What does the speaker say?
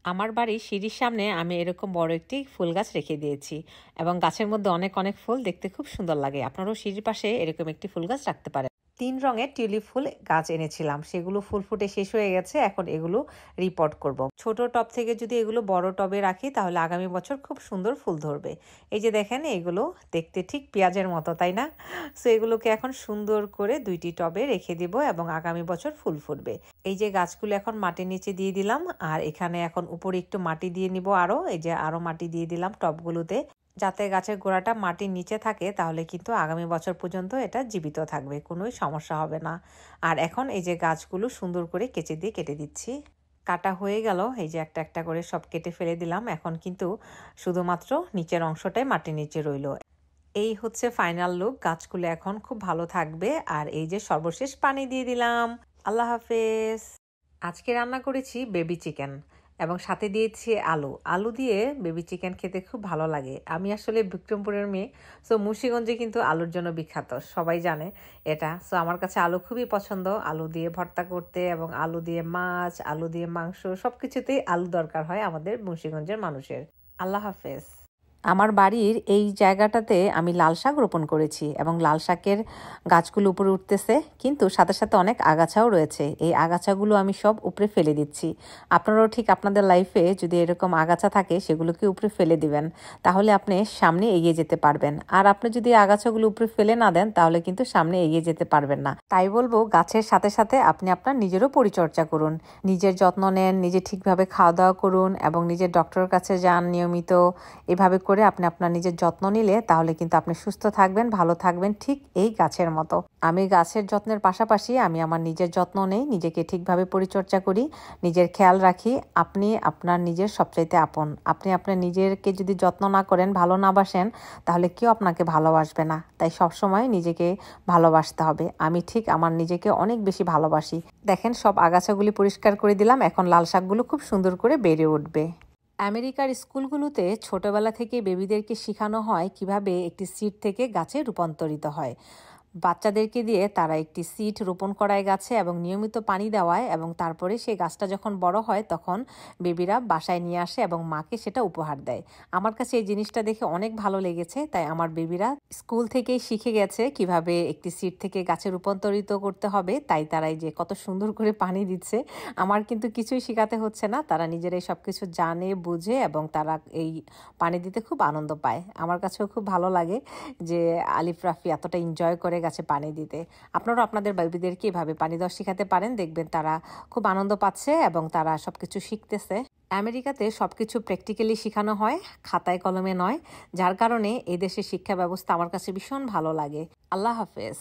আমার বাড়ির সিঁড়ির সামনে আমি এরকম বড় একটি ফুল গাছ রেখে দিয়েছি এবং গাছের মধ্যে অনেক অনেক ফুল দেখতে খুব সুন্দর লাগে। আপনারাও সিঁড়ির পাশে এরকম একটি ফুল গাছ রাখতে পারেন। 3 রঙের টিউলিপ ফুল গাছ এনেছিলাম, সেগুলো ফুল ফুটে শেষ হয়ে গেছে। এখন এগুলো রিপোর্ট করব। ছোট টব থেকে যদি এগুলো বড় টবে রাখি তাহলে আগামী বছর খুব সুন্দর ফুল ধরবে। এই যে দেখেন, এগুলো দেখতে ঠিক পেঁয়াজের মতো, তাই না? সো এগুলোকে এখন সুন্দর করে 2টি টবে রেখে দিব এবং আগামী বছর ফুল ফুটবে। এই যে গাছগুলো এখন মাটির নিচে দিয়ে দিলাম, আর এখানে এখন উপরে একটু মাটি দিয়ে নিব আরো। এই যে আরো মাটি দিয়ে দিলাম টবগুলোতে, যাতে গাছের গোড়াটা মাটির নিচে থাকে, তাহলে কিন্তু আগামী বছর পর্যন্ত এটা জীবিত থাকবে, কোনোই সমস্যা হবে না। আর এখন এই যে গাছগুলো সুন্দর করে কেচি দিয়ে কেটে দিচ্ছি। কাটা হয়ে গেল, এই যে একটা একটা করে সব কেটে ফেলে দিলাম। এখন কিন্তু শুধুমাত্র নিচের অংশটাই মাটির নিচে রইল। এই হচ্ছে ফাইনাল লুক। গাছগুলো এখন খুব ভালো থাকবে। আর এই যে সর্বশেষ পানি দিয়ে দিলাম। আল্লাহ হাফেজ। আজকে রান্না করেছি বেবি চিকেন এবং সাথে দিয়েছি আলু। আলু দিয়ে বেবি চিকেন খেতে খুব ভালো লাগে। আমি আসলে বিক্রমপুরের মেয়ে, সো মুন্সিগঞ্জে কিন্তু আলুর জন্য বিখ্যাত, সবাই জানে এটা। সো আমার কাছে আলু খুবই পছন্দ, আলু দিয়ে ভর্তা করতে এবং আলু দিয়ে মাছ, আলু দিয়ে মাংস, সব কিছুতেই আলু দরকার হয় আমাদের মুন্সিগঞ্জের মানুষের। আল্লাহ হাফেজ। আমার বাড়ির এই জায়গাটাতে আমি লাল শাক রোপণ করেছি এবং লাল শাকের গাছগুলো উপরে উঠতেছে, কিন্তু সাথে সাথে অনেক আগাছাও রয়েছে। এই আগাছাগুলো আমি সব উপরে ফেলে দিচ্ছি। আপনারাও ঠিক আপনাদের লাইফে যদি এরকম আগাছা থাকে সেগুলোকে উপরে ফেলে দিবেন, তাহলে আপনি সামনে এগিয়ে যেতে পারবেন। আর আপনি যদি আগাছাগুলো উপরে ফেলে না দেন তাহলে কিন্তু সামনে এগিয়ে যেতে পারবেন না। তাই বলবো, গাছের সাথে সাথে আপনি আপনার নিজেরও পরিচর্যা করুন, নিজের যত্ন নেন, নিজে ঠিকভাবে খাওয়া দাওয়া করুন এবং নিজের ডক্টরের কাছে যান নিয়মিত। এভাবে করে আপনি আপনার নিজের যত্ন নিলে তাহলে কিন্তু আপনি সুস্থ থাকবেন, ভালো থাকবেন, ঠিক এই গাছের মতো। আমি গাছের যত্নের পাশাপাশি আমি আমার নিজের যত্ন নেই, নিজেকে ঠিকভাবে পরিচর্যা করি, নিজের খেয়াল রাখি। আপনি আপনার নিজের সবচাইতে আপন। আপনি আপনার নিজেরকে যদি যত্ন না করেন, ভালো না বাসেন, তাহলে কেউ আপনাকে ভালোবাসবে না। তাই সবসময় নিজেকে ভালোবাসতে হবে। আমি ঠিক আমার নিজেকে অনেক বেশি ভালোবাসি। দেখেন, সব আগাছাগুলি পরিষ্কার করে দিলাম। এখন লাল শাকগুলো খুব সুন্দর করে বেড়ে উঠবে। আমেরিকার স্কুলগুলোতে ছোটবেলা থেকে বেবিদেরকে শেখানো হয় কিভাবে একটি সিড থেকে গাছে রূপান্তরিত হয়। বাচ্চাদেরকে দিয়ে তারা একটি সিড রোপণ করায় গাছে এবং নিয়মিত পানি দেওয়ায়, এবং তারপরে সেই গাছটা যখন বড় হয় তখন বেবিরা বাসায় নিয়ে আসে এবং মাকে সেটা উপহার দেয়। আমার কাছে এই জিনিসটা দেখে অনেক ভালো লেগেছে। তাই আমার বেবিরা স্কুল থেকেই শিখে গেছে কিভাবে একটি সিড থেকে গাছে রূপান্তরিত করতে হবে। তাই তারাই যে কত সুন্দর করে পানি দিচ্ছে, আমার কিন্তু কিছুই শেখাতে হচ্ছে না। তারা নিজেরাই সব কিছু জানে, বুঝে এবং তারা এই পানি দিতে খুব আনন্দ পায়। আমার কাছেও খুব ভালো লাগে যে আলিফ রাফি এতটা এনজয় করে গাছে পানি দিতে। আপনারাও আপনাদের বেবিদেরকে এভাবে পানি দেওয়া শেখাতে পারেন, দেখবেন তারা খুব আনন্দ পাচ্ছে এবং তারা সবকিছু শিখতেছে। আমেরিকাতে সবকিছু প্র্যাকটিক্যালি শেখানো হয়, খাতায় কলমে নয়, যার কারণে এই দেশের শিক্ষা ব্যবস্থা আমার কাছে ভীষণ ভালো লাগে। আল্লাহ হাফেজ।